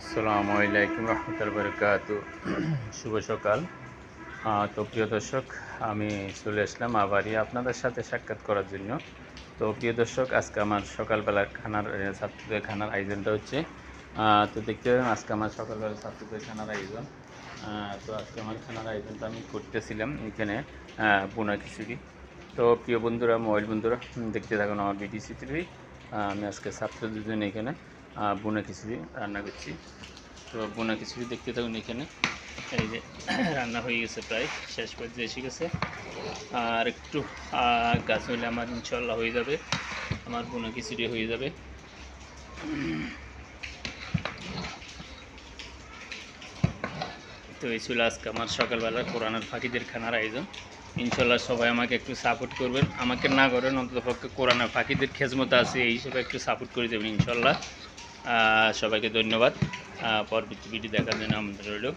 আসসালামু আলাইকুম রহমতুল্লাহি বারাকাতু। শুভ সকাল। তো প্রিয় দর্শক, আমি চলে আসলাম আবারই আপনাদের সাথে সাক্ষাৎ করার জন্য। তো প্রিয় দর্শক, আজকে আমার সকালবেলার ছাত্রদের খানার আয়োজনটা হচ্ছে, তো দেখতে পাবেন আজকে আমার সকালবেলা ছাত্রদের খানার আয়োজন। তো আজকে আমার খানার আয়োজনটা আমি করতেছিলাম এখানে বোনা খিচুড়ি। তো প্রিয় বন্ধুরা, মোবাইল বন্ধুরা, দেখতে থাকুন আমার ভিডিও চিত্রটি। আমি আজকে ছাত্রদের জন্য এখানে বোনা খিচুড়ি রান্না করছি। তো বোনা খিচুড়ি দেখতে থাকুন এখানে। এই যে রান্না হয়ে গেছে, প্রায় শেষ পর্যায়ে এসে গেছে। আর একটু গাছ হলে আমার ইনশাল্লাহ হয়ে যাবে, আমার বোনা খিচুড়ি হয়ে যাবে। তো এই ছিল আজকে আমার সকালবেলা কোরআনের ফাঁকিদের খানার আয়োজন। ইনশাল্লাহ সবাই আমাকে একটু সাপোর্ট করবেন, আমাকে না করেন অন্ততপক্ষে কোরআনের ফাঁকিদের খেজমত আছে, এই হিসেবে একটু সাপোর্ট করে দেবেন ইনশাল্লাহ। সবাইকে ধন্যবাদ। পরবর্তী ভিডিও দেখার জন্য আমাদের রইল।